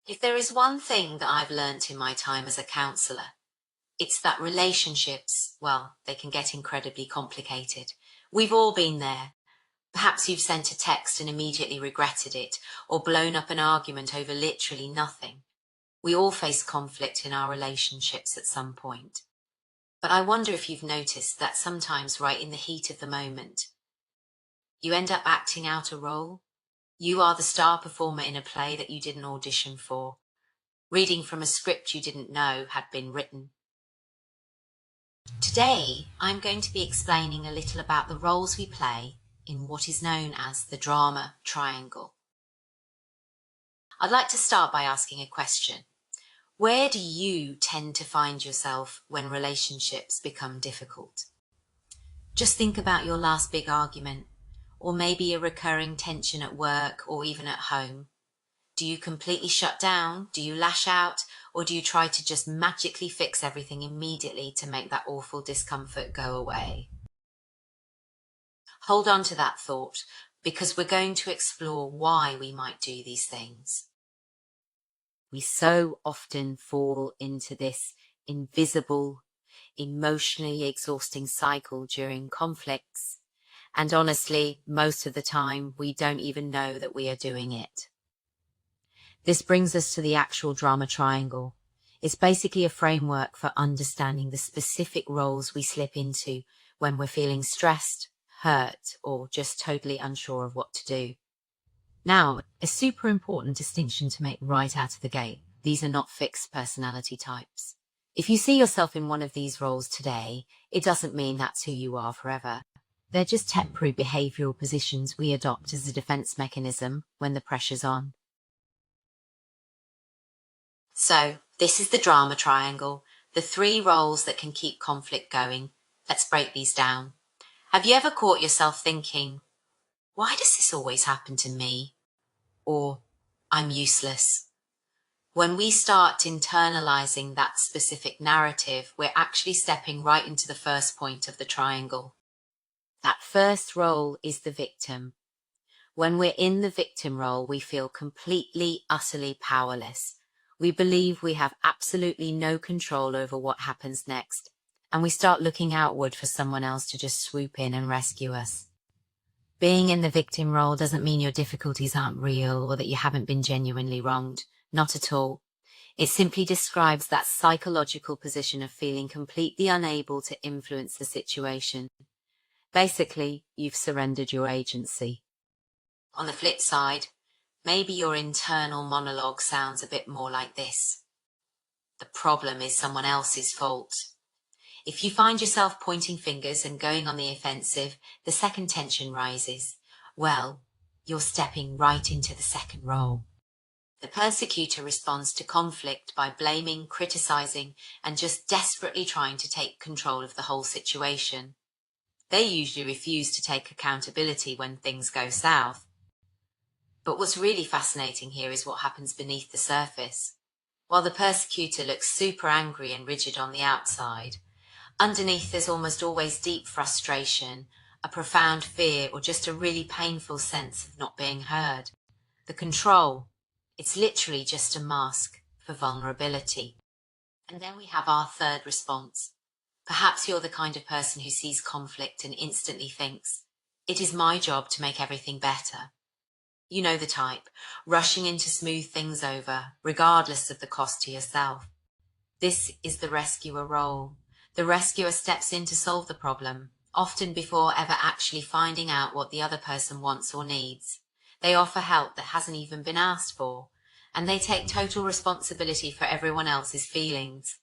If there is one thing that I've learnt in my time as a counsellor, it's that relationships, well, they can get incredibly complicated. We've all been there. Perhaps you've sent a text and immediately regretted it, or blown up an argument over literally nothing. We all face conflict in our relationships at some point. But I wonder if you've noticed that sometimes right in the heat of the moment, you end up acting out a role. You are the star performer in a play that you didn't audition for, reading from a script you didn't know had been written. Today, I'm going to be explaining a little about the roles we play in what is known as the drama triangle. I'd like to start by asking a question. Where do you tend to find yourself when relationships become difficult? Just think about your last big argument, or maybe a recurring tension at work or even at home. Do you completely shut down? Do you lash out? Or do you try to just magically fix everything immediately to make that awful discomfort go away? Hold on to that thought, because we're going to explore why we might do these things. We so often fall into this invisible, emotionally exhausting cycle during conflicts, and honestly, most of the time, we don't even know that we are doing it. This brings us to the actual drama triangle. It's basically a framework for understanding the specific roles we slip into when we're feeling stressed, hurt, or just totally unsure of what to do. Now, a super important distinction to make right out of the gate. These are not fixed personality types. If you see yourself in one of these roles today, it doesn't mean that's who you are forever. They're just temporary behavioral positions we adopt as a defense mechanism when the pressure's on. So, this is the drama triangle, the three roles that can keep conflict going. Let's break these down. Have you ever caught yourself thinking, why does this always happen to me? Or, I'm useless. When we start internalizing that specific narrative, we're actually stepping right into the first point of the triangle. That first role is the victim. When we're in the victim role, we feel completely, utterly powerless. We believe we have absolutely no control over what happens next, and we start looking outward for someone else to just swoop in and rescue us. Being in the victim role doesn't mean your difficulties aren't real or that you haven't been genuinely wronged. Not at all. It simply describes that psychological position of feeling completely unable to influence the situation. Basically, you've surrendered your agency. On the flip side, maybe your internal monologue sounds a bit more like this. The problem is someone else's fault. If you find yourself pointing fingers and going on the offensive, the second tension rises. Well, you're stepping right into the second role. The persecutor responds to conflict by blaming, criticizing, and just desperately trying to take control of the whole situation. They usually refuse to take accountability when things go south. But what's really fascinating here is what happens beneath the surface. While the persecutor looks super angry and rigid on the outside, underneath there's almost always deep frustration, a profound fear, or just a really painful sense of not being heard. The control, it's literally just a mask for vulnerability. And then we have our third response. Perhaps you're the kind of person who sees conflict and instantly thinks, it is my job to make everything better. You know the type, rushing in to smooth things over, regardless of the cost to yourself. This is the rescuer role. The rescuer steps in to solve the problem, often before ever actually finding out what the other person wants or needs. They offer help that hasn't even been asked for, and they take total responsibility for everyone else's feelings.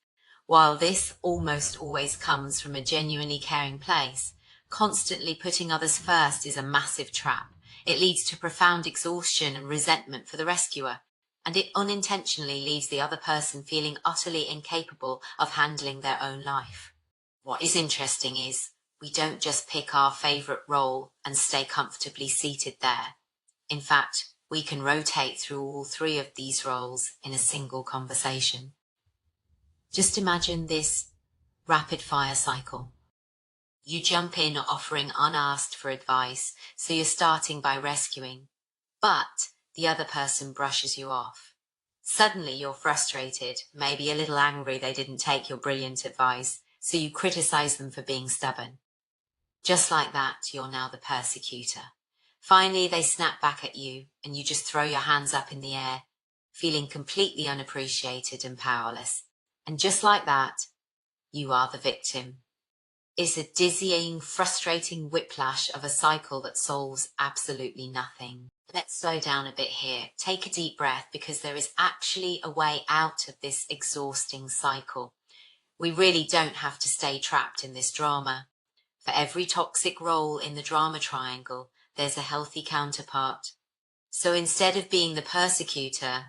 While this almost always comes from a genuinely caring place, constantly putting others first is a massive trap. It leads to profound exhaustion and resentment for the rescuer, and it unintentionally leaves the other person feeling utterly incapable of handling their own life. What is interesting is, we don't just pick our favourite role and stay comfortably seated there. In fact, we can rotate through all three of these roles in a single conversation. Just imagine this rapid-fire cycle. You jump in offering unasked for advice, so you're starting by rescuing, but the other person brushes you off. Suddenly you're frustrated, maybe a little angry they didn't take your brilliant advice, so you criticize them for being stubborn. Just like that, you're now the persecutor. Finally, they snap back at you, and you just throw your hands up in the air, feeling completely unappreciated and powerless. And just like that, you are the victim. It's a dizzying, frustrating whiplash of a cycle that solves absolutely nothing. Let's slow down a bit here. Take a deep breath, because there is actually a way out of this exhausting cycle. We really don't have to stay trapped in this drama. For every toxic role in the drama triangle, there's a healthy counterpart. So instead of being the persecutor,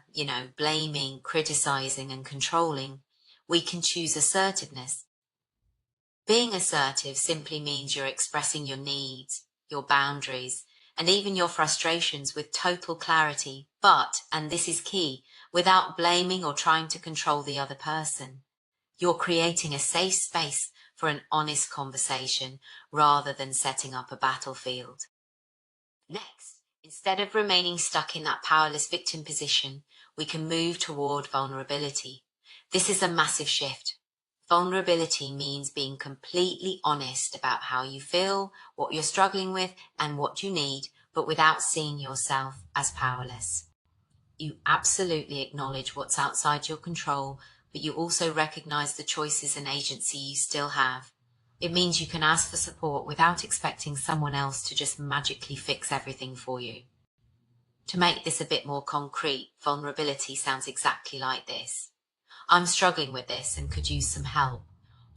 blaming, criticizing, and controlling, we can choose assertiveness. Being assertive simply means you're expressing your needs, your boundaries, and even your frustrations with total clarity, but, and this is key, without blaming or trying to control the other person. You're creating a safe space for an honest conversation rather than setting up a battlefield. Next, instead of remaining stuck in that powerless victim position, we can move toward vulnerability. This is a massive shift. Vulnerability means being completely honest about how you feel, what you're struggling with, and what you need, but without seeing yourself as powerless. You absolutely acknowledge what's outside your control, but you also recognize the choices and agency you still have. It means you can ask for support without expecting someone else to just magically fix everything for you. To make this a bit more concrete, vulnerability sounds exactly like this. I'm struggling with this and could use some help.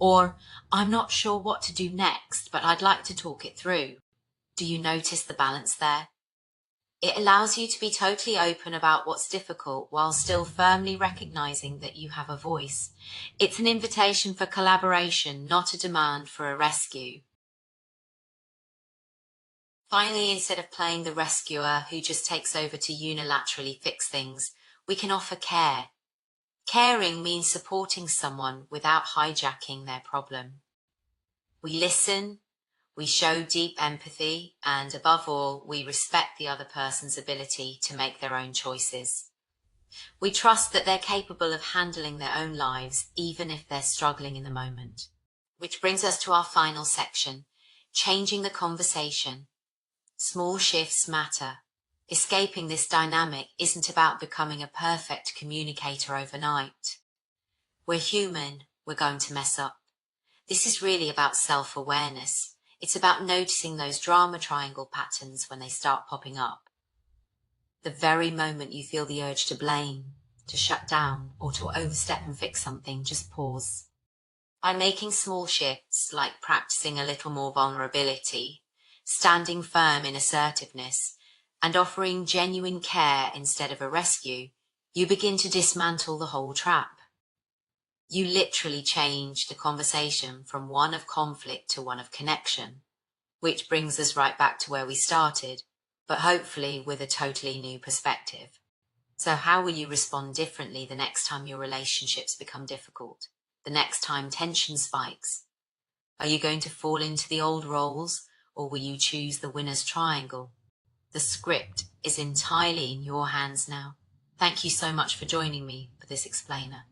Or, I'm not sure what to do next, but I'd like to talk it through. Do you notice the balance there? It allows you to be totally open about what's difficult while still firmly recognizing that you have a voice. It's an invitation for collaboration, not a demand for a rescue. Finally, instead of playing the rescuer who just takes over to unilaterally fix things, we can offer care. Caring means supporting someone without hijacking their problem. We listen, we show deep empathy, and above all, we respect the other person's ability to make their own choices. We trust that they're capable of handling their own lives, even if they're struggling in the moment. Which brings us to our final section, changing the conversation. Small shifts matter. Escaping this dynamic isn't about becoming a perfect communicator overnight. We're human, we're going to mess up. This is really about self-awareness. It's about noticing those drama triangle patterns when they start popping up. The very moment you feel the urge to blame, to shut down, or to overstep and fix something, just pause. By making small shifts, like practicing a little more vulnerability, standing firm in assertiveness, and offering genuine care instead of a rescue, you begin to dismantle the whole trap. You literally change the conversation from one of conflict to one of connection, which brings us right back to where we started, but hopefully with a totally new perspective. So how will you respond differently the next time your relationships become difficult? The next time tension spikes? Are you going to fall into the old roles, or will you choose the winner's triangle? The script is entirely in your hands now. Thank you so much for joining me for this explainer.